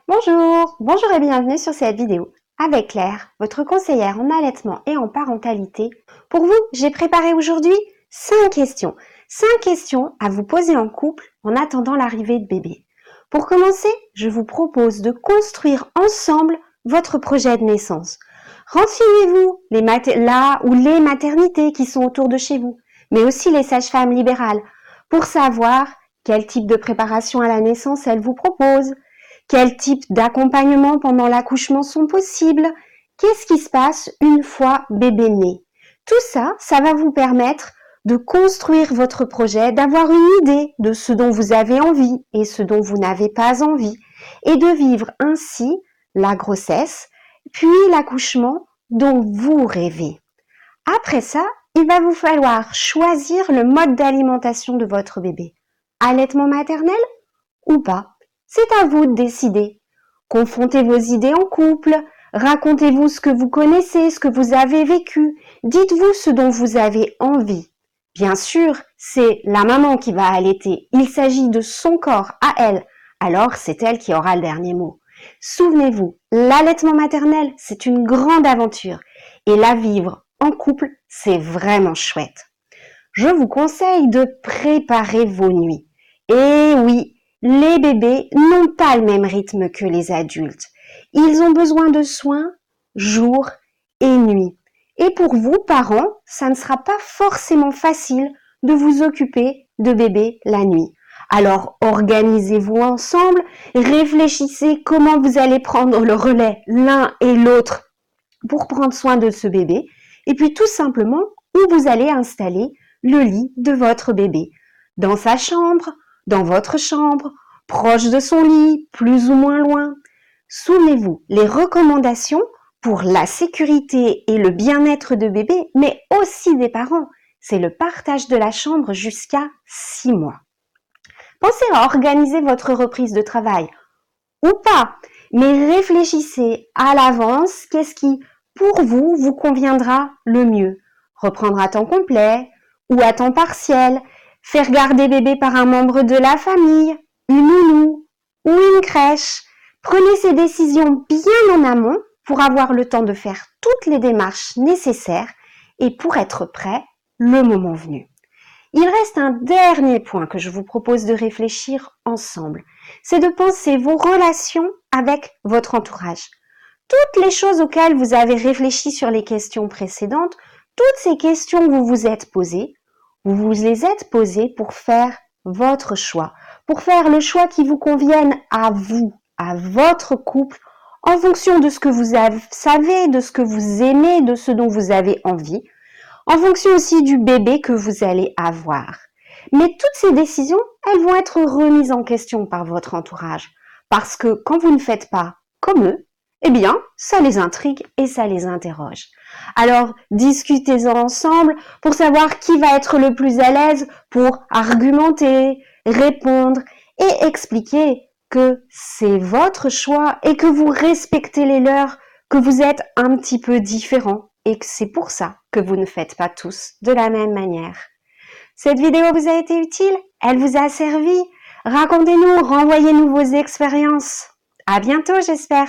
Bonjour et bienvenue sur cette vidéo. Avec Claire, votre conseillère en allaitement et en parentalité, pour vous, j'ai préparé aujourd'hui 5 questions. 5 questions à vous poser en couple en attendant l'arrivée de bébé. Pour commencer, je vous propose de construire ensemble votre projet de naissance. Renseignez-vous là ou les maternités qui sont autour de chez vous, mais aussi les sages-femmes libérales, pour savoir quel type de préparation à la naissance elles vous proposent. Quel type d'accompagnement pendant l'accouchement sont possibles? Qu'est-ce qui se passe une fois bébé né? Tout ça, ça va vous permettre de construire votre projet, d'avoir une idée de ce dont vous avez envie et ce dont vous n'avez pas envie, et de vivre ainsi la grossesse, puis l'accouchement dont vous rêvez. Après ça, il va vous falloir choisir le mode d'alimentation de votre bébé. Allaitement maternel ou pas? C'est à vous de décider. Confrontez vos idées en couple, racontez-vous ce que vous connaissez, ce que vous avez vécu, dites-vous ce dont vous avez envie. Bien sûr, c'est la maman qui va allaiter, il s'agit de son corps à elle, alors c'est elle qui aura le dernier mot. Souvenez-vous, l'allaitement maternel, c'est une grande aventure et la vivre en couple, c'est vraiment chouette. Je vous conseille de préparer vos nuits. Et oui, les bébés n'ont pas le même rythme que les adultes. Ils ont besoin de soins jour et nuit. Et pour vous, parents, ça ne sera pas forcément facile de vous occuper de bébé la nuit. Alors organisez-vous ensemble, réfléchissez comment vous allez prendre le relais l'un et l'autre pour prendre soin de ce bébé. Et puis tout simplement, où vous allez installer le lit de votre bébé. Dans sa chambre, dans votre chambre, proche de son lit, plus ou moins loin. Souvenez-vous, les recommandations pour la sécurité et le bien-être de bébé, mais aussi des parents, c'est le partage de la chambre jusqu'à 6 mois. Pensez à organiser votre reprise de travail, ou pas, mais réfléchissez à l'avance qu'est-ce qui, pour vous, vous conviendra le mieux. Reprendre à temps complet ou à temps partiel, faire garder bébé par un membre de la famille, une nounou ou une crèche. Prenez ces décisions bien en amont pour avoir le temps de faire toutes les démarches nécessaires et pour être prêt le moment venu. Il reste un dernier point que je vous propose de réfléchir ensemble. C'est de penser vos relations avec votre entourage. Toutes les choses auxquelles vous avez réfléchi sur les questions précédentes, toutes ces questions que vous vous êtes posées, vous vous les êtes posées pour faire votre choix, pour faire le choix qui vous convienne à vous, à votre couple, en fonction de ce que vous savez, de ce que vous aimez, de ce dont vous avez envie, en fonction aussi du bébé que vous allez avoir. Mais toutes ces décisions, elles vont être remises en question par votre entourage. Parce que quand vous ne faites pas comme eux, eh bien, ça les intrigue et ça les interroge. Alors, discutez-en ensemble pour savoir qui va être le plus à l'aise pour argumenter, répondre et expliquer que c'est votre choix et que vous respectez les leurs, que vous êtes un petit peu différents et que c'est pour ça que vous ne faites pas tous de la même manière. Cette vidéo vous a été utile? Elle vous a servi? Racontez-nous, renvoyez-nous vos expériences. À bientôt, j'espère.